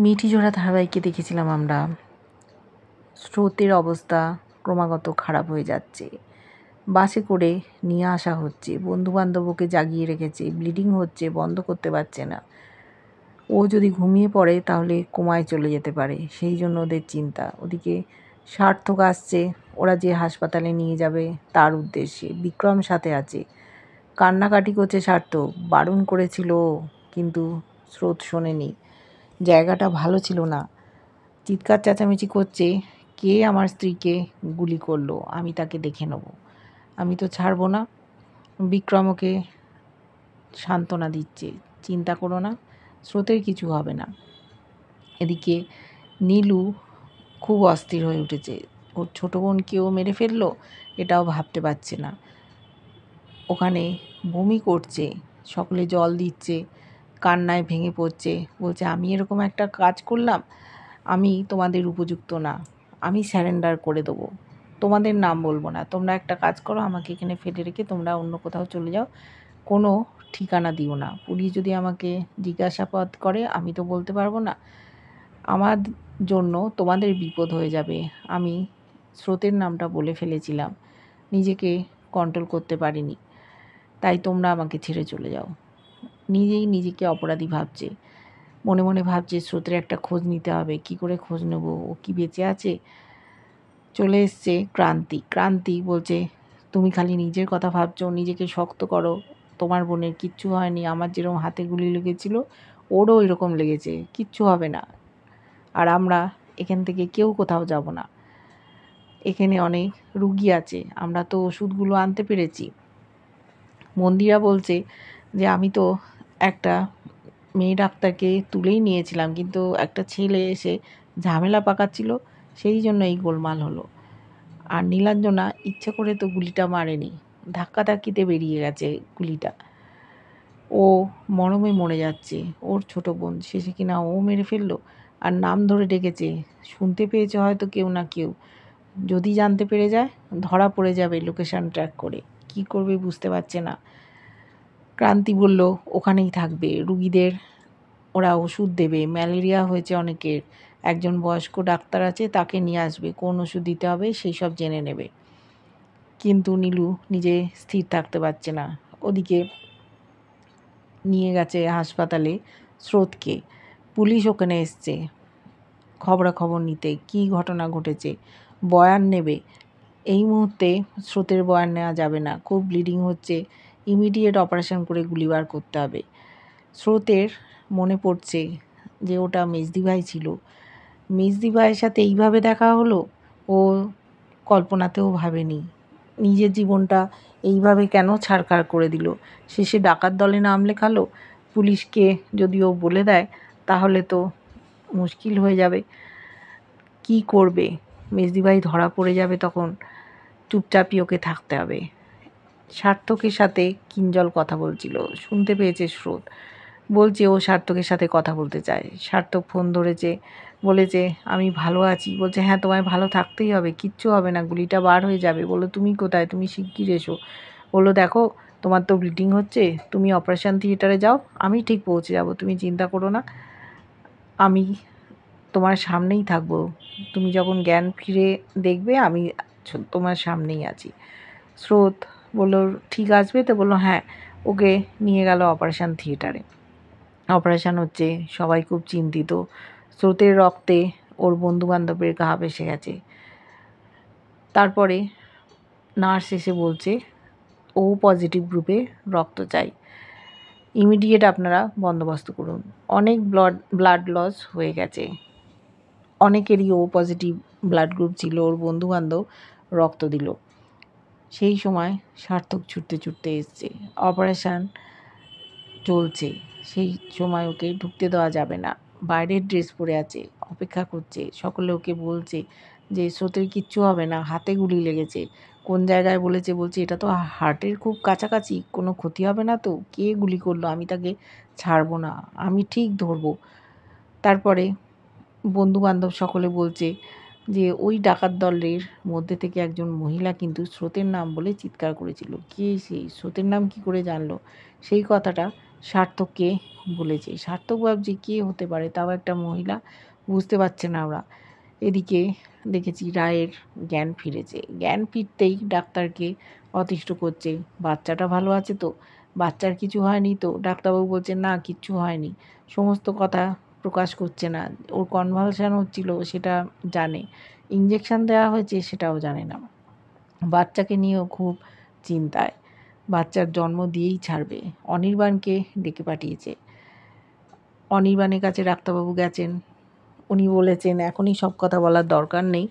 মিঠি জোড়া ধারাবাহিকে দেখেছিলাম আমরা স্রোতের অবস্থা ক্রমাগত খারাপ হয়ে যাচ্ছে। বাসে করে নিয়ে আসা হচ্ছে, বন্ধুবান্ধব ওকে জাগিয়ে রেখেছে, ব্লিডিং হচ্ছে, বন্ধ করতে পারছে না। ও যদি ঘুমিয়ে পড়ে তাহলে কোমায় চলে যেতে পারে, সেই জন্য ওদের চিন্তা। ওদিকে সার্থক আসছে, ওরা যে হাসপাতালে নিয়ে যাবে তার উদ্দেশ্যে। বিক্রম সাথে আছে, কান্নাকাটি করছে সার্থক। বারণ করেছিল কিন্তু স্রোত শোনেনি। জায়গাটা ভালো ছিল না, চিৎকার চেঁচামেচি করছে, কে আমার স্ত্রীকে গুলি করলো, আমি তাকে দেখে নেব, আমি তো ছাড়বো না। বিক্রম ওকে সান্ত্বনা দিচ্ছে, চিন্তা করো না, স্রোতের কিছু হবে না। এদিকে নীলু খুব অস্থির হয়ে উঠেছে, ওর ছোটো বোনকেও মেরে ফেললো এটাও ভাবতে পারছে না। ওখানে বমি করছে, সকলে জল দিচ্ছে, কান্নায় ভেঙে পড়ছে, বলছে আমি এরকম একটা কাজ করলাম, আমি তোমাদের উপযুক্ত না, আমি স্যারেন্ডার করে দেবো, তোমাদের নাম বলবো না, তোমরা একটা কাজ করো, আমাকে এখানে ফেলে রেখে তোমরা অন্য কোথাও চলে যাও, কোনো ঠিকানা দিও না। পুলিশ যদি আমাকে জিজ্ঞাসাবাদ করে আমি তো বলতে পারবো না, আমার জন্য তোমাদের বিপদ হয়ে যাবে। আমি স্রোতের নামটা বলে ফেলেছিলাম, নিজেকে কন্ট্রোল করতে পারিনি, তাই তোমরা আমাকে ছেড়ে চলে যাও। নিজেই নিজেকে অপরাধী ভাবছে, মনে মনে ভাবছে স্রোতের একটা খোঁজ নিতে হবে। কি করে খোঁজ নেব, ও কি বেঁচে আছে? চলে এসছে ক্রান্তি বলছে, তুমি খালি নিজের কথা ভাবছো, নিজেকে শক্ত করো, তোমার বোনের কিচ্ছু হয়নি, আমার যেরকম হাতে গুলি লেগেছিল ওরও এরকম লেগেছে, কিচ্ছু হবে না, আর আমরা এখান থেকে কেউ কোথাও যাব না, এখানে অনেক রুগী আছে, আমরা তো ওষুধগুলো আনতে পেরেছি। মন্দিরা বলছে যে আমি তো একটা মেয়ে ডাক্তারকে তুলেই নিয়েছিলাম, কিন্তু একটা ছেলে এসে ঝামেলা পাকাচ্ছিল, সেই জন্য এই গোলমাল হলো। আর নীলাঞ্জনা ইচ্ছে করে তো গুলিটা মারেনি, ধাক্কাধাক্কিতে বেরিয়ে গেছে গুলিটা। ও মরমে মরে যাচ্ছে, ওর ছোট বোন, শেষে কিনা ও মেরে ফেললো। আর নাম ধরে ডেকেছে, শুনতে পেয়েছে হয়তো কেউ না কেউ, যদি জানতে পেরে যায় ধরা পড়ে যাবে লোকেশান ট্র্যাক করে, কি করবে বুঝতে পারছে না। ক্রান্তি বলল ওখানেই থাকবে, রুগীদের ওরা ওষুধ দেবে, ম্যালেরিয়া হয়েছে অনেকের, একজন বয়স্ক ডাক্তার আছে, তাকে নিয়ে আসবে, কোন ওষুধ দিতে হবে সেই সব জেনে নেবে। কিন্তু নীলু নিজে স্থির থাকতে পারছে না। ওদিকে নিয়ে গেছে হাসপাতালে স্রোতকে, পুলিশ ওখানে এসছে খবরাখবর নিতে, কি ঘটনা ঘটেছে বয়ান নেবে। এই মুহূর্তে স্রোতের বয়ান নেওয়া যাবে না, খুব ব্লিডিং হচ্ছে, ইমিডিয়েট অপারেশন করে গুলি বার করতে হবে। স্রোতের মনে পড়ছে যে ওটা মেজদি ভাই ছিল, মেজদি ভাইয়ের সাথে এইভাবে দেখা হলো, ও কল্পনাতেও ভাবেনি। নিজের জীবনটা এইভাবে কেন ছাড়খাড় করে দিল, শেষে ডাকাত দলে নাম লেখালো। পুলিশকে যদি ও বলে দেয় তাহলে তো মুশকিল হয়ে যাবে, কি করবে, মেজদি ভাই ধরা পড়ে যাবে, তখন চুপচাপই ওকে থাকতে হবে। সার্থকের সাথে কিঞ্জল কথা বলছিল, শুনতে পেয়েছে স্রোত, বলছে ও সার্থকের সাথে কথা বলতে চায়। সার্থক ফোন ধরেছে, বলেছে আমি ভালো আছি, বলছে হ্যাঁ তোমায় ভালো থাকতেই হবে, কিচ্ছু হবে না, গুলিটা বার হয়ে যাবে। বললো তুমি কোথায়, তুমি শিগগির এসো। বললো দেখো তোমার তো ব্লিডিং হচ্ছে, তুমি অপারেশন থিয়েটারে যাও, আমি ঠিক পৌঁছে যাব, তুমি চিন্তা করো না, আমি তোমার সামনেই থাকবো, তুমি যখন জ্ঞান ফিরে দেখবে আমি তোমার সামনেই আছি। স্রোত বললো ঠিক আসবে তো, বললো হ্যাঁ। ওকে নিয়ে গেল অপারেশন থিয়েটারে, অপারেশন হচ্ছে, সবাই খুব চিন্তিত। স্রোতের রক্তে ওর বন্ধুবান্ধবের গা ভেসে গেছে। তারপরে নার্স এসে বলছে ও পজিটিভ গ্রুপে রক্ত চাই, ইমিডিয়েট আপনারা বন্দোবস্ত করুন। অনেক ব্লাড লস হয়ে গেছে, অনেকেরই ও পজিটিভ ব্লাড গ্রুপ ছিল, ওর বন্ধুবান্ধব রক্ত দিল। সেই সময় সার্থক ছুটতে ছুটতে এসছে, অপারেশান চলছে, সেই সময় ওকে ঢুকতে দেওয়া যাবে না, বাইরের ড্রেস পরে আছে, অপেক্ষা করছে। সকলে ওকে বলছে যে স্রোতের কিচ্ছু হবে না, হাতে গুলি লেগেছে, কোন জায়গায় বলেছে, বলছে এটা তো হার্টের খুব কাছাকাছি, কোনো ক্ষতি হবে না তো, কে গুলি করলো, আমি তাকে ছাড়বো না, আমি ঠিক ধরবো। তারপরে বন্ধুবান্ধব সকলে বলছে যে ওই ডাকাত দলের মধ্যে থেকে একজন মহিলা কিন্তু স্রোতের নাম বলে চিৎকার করেছিল, কে সেই, স্রোতের নাম কি করে জানলো, সেই কথাটা সার্থককে বলেছে। সার্থক ভাবছে কে হতে পারে, তাও একটা মহিলা, বুঝতে পারছে না ওরা। এদিকে দেখেছি রায়ের জ্ঞান ফিরেছে। জ্ঞান ফিরতেই ডাক্তারকে অতিষ্ঠ করছে, বাচ্চাটা ভালো আছে তো, বাচ্চার কিছু হয়নি তো। ডাক্তারবাবু বলছে না কিচ্ছু হয়নি, সমস্ত কথা প্রকাশ করছে না। ওর কনভালশন হচ্ছিল সেটা জানে, ইঞ্জেকশন দেওয়া হয়েছে সেটাও জানে না। বাচ্চাকে নিয়েও খুব চিন্তায়, বাচ্চার জন্ম দিয়েই ছাড়বে। অনির্বাণকে ডেকে পাঠিয়েছে। অনির্বাণের কাছে ডাক্তারবাবু গেছেন, উনি বলেছেন এখনই সব কথা বলার দরকার নেই,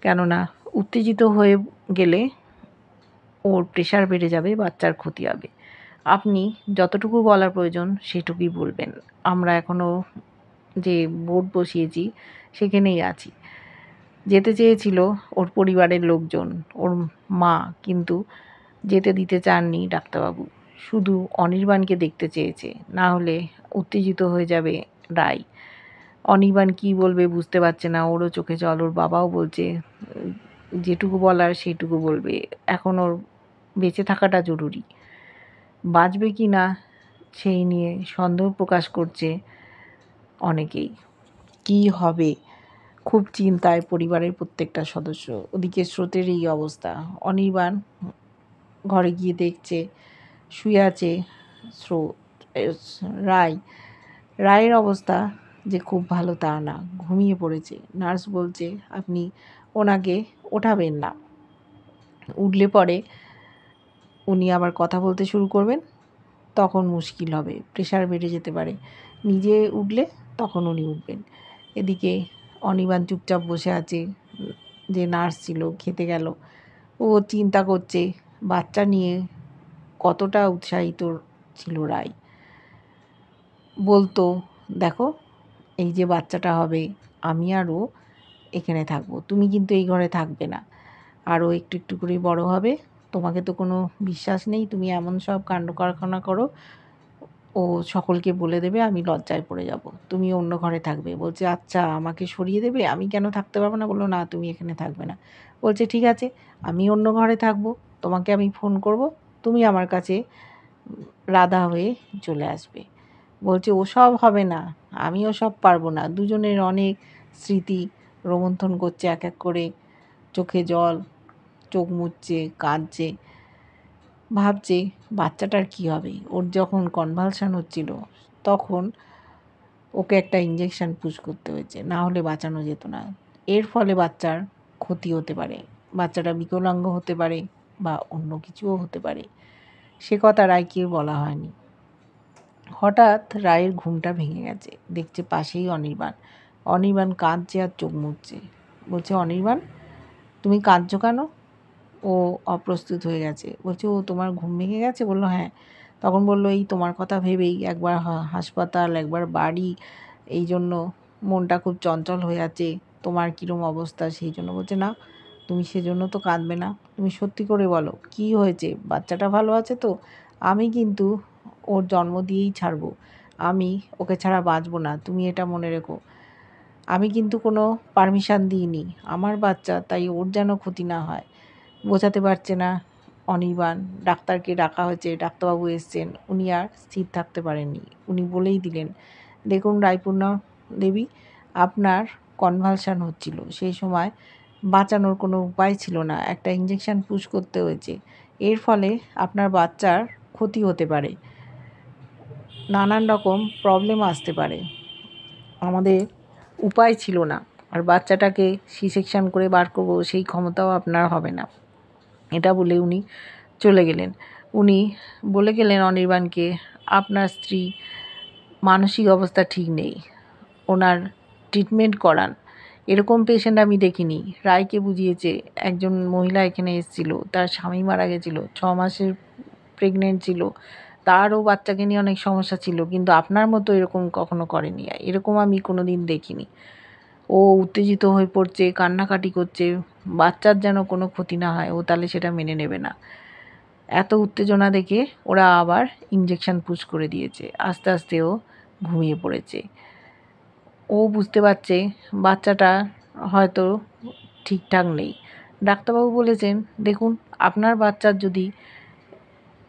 কেননা উত্তেজিত হয়ে গেলে ওর প্রেশার বেড়ে যাবে, বাচ্চার ক্ষতি হবে। আপনি যতটুকু বলার প্রয়োজন সেটুকুই বলবেন। আমরা এখনও যে বোর্ড বসিয়েছি সেখানেই আছি। যেতে চেয়েছিল ওর পরিবারের লোকজন, ওর মা, কিন্তু যেতে দিতে চাননি ডাক্তারবাবু। শুধু অনির্বাণকে দেখতে চেয়েছে, না হলে উত্তেজিত হয়ে যাবে রায়। অনির্বাণ কী বলবে বুঝতে পারছে না, ওরও চোখে জল। ওর বাবাও বলছে যেটুকু বলার সেইটুকু বলবে, এখন ওর বেঁচে থাকাটা জরুরি। বাঁচবে কি না সেই নিয়ে সন্দেহ প্রকাশ করছে অনেকেই। কি হবে, খুব চিন্তায় পরিবারের প্রত্যেকটা সদস্য। ওদিকে স্রোতের এই অবস্থা। অনির্বাণ ঘরে গিয়ে দেখছে শুয়ে আছে স্রোত, রায়ের অবস্থা যে খুব ভালো তা না, ঘুমিয়ে পড়েছে। নার্স বলছে আপনি ওনাকে ওঠাবেন না, উঠলে পরে উনি আবার কথা বলতে শুরু করবেন, তখন মুশকিল হবে, প্রেশার বেড়ে যেতে পারে। নিজে উঠলে তখন উনি উঠবেন। এদিকে অনির্বাণ চুপচাপ বসে আছে। যে নার্স ছিল খেতে গেল, ও চিন্তা করছে বাচ্চা নিয়ে কতটা উৎসাহিত ছিল রায়। বলতো দেখো এই যে বাচ্চাটা হবে, আমি আর ও এখানে থাকবো, তুমি কিন্তু এই ঘরে থাকবে না। আরও একটু একটু করে বড় হবে, তোমাকে তো কোনো বিশ্বাস নেই, তুমি এমন সব কাণ্ড কারখানা করো, ও সকলকে বলে দেবে, আমি লজ্জায় পড়ে যাব, তুমি অন্য ঘরে থাকবে। বলছে আচ্ছা আমাকে সরিয়ে দেবে, আমি কেন থাকতে পারবো না? বললো না তুমি এখানে থাকবে না। বলছে ঠিক আছে, আমি অন্য ঘরে থাকবো, তোমাকে আমি ফোন করব, তুমি আমার কাছে রাধা হয়ে চলে আসবে। বলছে ওসব হবে না, আমি ওসব পারবো না। দুজনের অনেক স্মৃতি রোমন্থন করছে এক এক করে, চোখে জল, চোখ মুছছে, কাঁদছে, ভাবছে বাচ্চাটার কি হবে। ওর যখন কনভালশন হচ্ছিল তখন ওকে একটা ইঞ্জেকশন পুশ করতে হয়েছে, না হলে বাঁচানো যেত না। এর ফলে বাচ্চার ক্ষতি হতে পারে, বাচ্চাটা বিকলাঙ্গ হতে পারে বা অন্য কিছুও হতে পারে। সে কথা রায়কে বলা হয়নি। হঠাৎ রায়ের ঘুমটা ভেঙে গেছে, দেখছে পাশেই অনির্বাণ। অনির্বাণ কাঁদছে আর চোখ মুছছে। বলছে অনির্বাণ তুমি কাঁদছো কেন? ও অপ্রস্তুত হয়ে গেছে। বলছে ও তোমার ঘুম ভেঙে গেছে? বললো হ্যাঁ। তখন বললো এই তোমার কথা ভেবেই একবার হাসপাতাল একবার বাড়ি, এই জন্য মনটা খুব চঞ্চল হয়ে আছে। তোমার কীরকম অবস্থা সেই জন্য। বলছে না তুমি সেজন্য তো কাঁদবে না, তুমি সত্যি করে বলো কি হয়েছে, বাচ্চাটা ভালো আছে তো? আমি কিন্তু ওর জন্ম দিয়েই ছাড়বো, আমি ওকে ছাড়া বাঁচবো না, তুমি এটা মনে রেখো। আমি কিন্তু কোনো পারমিশন দিইনি, আমার বাচ্চা, তাই ওর যেন ক্ষতি না হয়। বোঝাতে পারছে না অনির্বাণ। ডাক্তারকে ডাকা হয়েছে, ডাক্তারবাবু এসছেন, উনি আর স্থির থাকতে পারেননি। উনি বলেই দিলেন দেখুন রায়পূর্ণা দেবী, আপনার কনভালশন হচ্ছিল, সেই সময় বাঁচানোর কোনো উপায় ছিল না, একটা ইঞ্জেকশন পুশ করতে হয়েছে, এর ফলে আপনার বাচ্চার ক্ষতি হতে পারে, নানান রকম প্রবলেম আসতে পারে, আমাদের উপায় ছিল না, আর বাচ্চাটাকে সি সেকশন করে বার করবো সেই ক্ষমতাও আপনার হবে না। এটা বলে উনি চলে গেলেন। উনি বলে গেলেন অনির্বাণকে আপনার স্ত্রী মানসিক অবস্থা ঠিক নেই, ওনার ট্রিটমেন্ট করান। এরকম পেশেন্ট আমি দেখিনি। রায়কে বুঝিয়েছে, একজন মহিলা এখানে এসেছিল, তার স্বামী মারা গেছিলো, 6 মাসের প্রেগনেন্ট ছিল, তারও বাচ্চাকে নিয়ে অনেক সমস্যা ছিল, কিন্তু আপনার মতো এরকম কখনো করেনি, এরকম আমি কোনো দিন দেখিনি। ও উত্তেজিত হয়ে পড়ছে, কান্নাকাটি করছে, বাচ্চার যেন কোনো ক্ষতি না হয়, ও তাহলে সেটা মেনে নেবে না। এত উত্তেজনা দেখে ওরা আবার ইঞ্জেকশন পুশ করে দিয়েছে। আস্তে আস্তে ও ঘুমিয়ে পড়েছে। ও বুঝতে পারছে বাচ্চাটা হয়তো ঠিকঠাক নেই। ডাক্তারবাবু বলেছেন দেখুন আপনার বাচ্চার যদি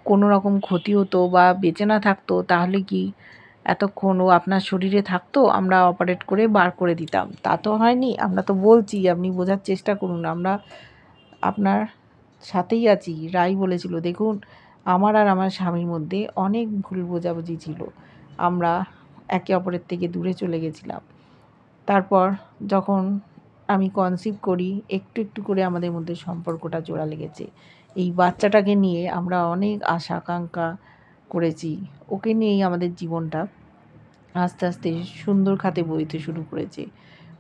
কোনো রকম ক্ষতি হতো বা বেঁচে না থাকতো তাহলে কি এতক্ষণ ও আপনার শরীরে থাকতো, আমরা অপারেট করে বার করে দিতাম। তা তো হয়নি। আমরা তো বলছি, আপনি বোঝার চেষ্টা করুন, আমরা আপনার সাথেই আছি। রাই বলেছিল, দেখুন আমার আর আমার স্বামীর মধ্যে অনেক ভুল বোঝাবুঝি ছিল, আমরা একে অপরের থেকে দূরে চলে গেছিলাম। তারপর যখন আমি কনসিভ করি, একটু একটু করে আমাদের মধ্যে সম্পর্কটা জোড়া লেগেছে। এই বাচ্চাটাকে নিয়ে আমরা অনেক আশা আকাঙ্ক্ষা করেছি, ওকে নিয়েই আমাদের জীবনটা আস্তে আস্তে সুন্দর খাতে বইতে শুরু করেছে।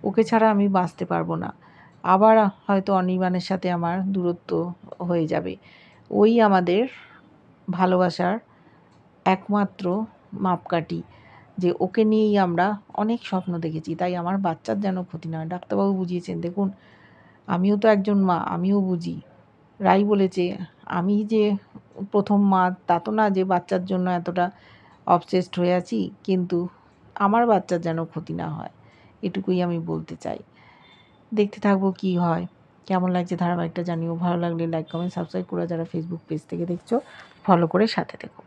ওকে ছাড়া আমি বাঁচতে পারবো না। আবার হয়তো অনির্বাণের সাথে আমার দূরত্ব হয়ে যাবে। ওই আমাদের ভালোবাসার একমাত্র মাপকাঠি, যে ওকে নিয়েই আমরা অনেক স্বপ্ন দেখেছি। তাই আমার বাচ্চার যেন ক্ষতি না হয়। ডাক্তারবাবু বুঝিয়েছেন, দেখুন আমিও তো একজন মা, আমিও বুঝি। রাই বলেছে, আমি যে প্রথম মা তা তো না যে বাচ্চার জন্য এতটা অবসেসড হয়ে আছি, কিন্তু আমার বাচ্চার যেন ক্ষতি না হয়, এটুকুই আমি বলতে চাই। দেখতে থাকবো কি হয়। কেমন লাগছে ধারাবাহিকটা জানিও। ভালো লাগলে লাইক, কমেন্ট, সাবস্ক্রাইব করে যারা ফেসবুক পেজ থেকে দেখছো ফলো করে সাথে থেকো।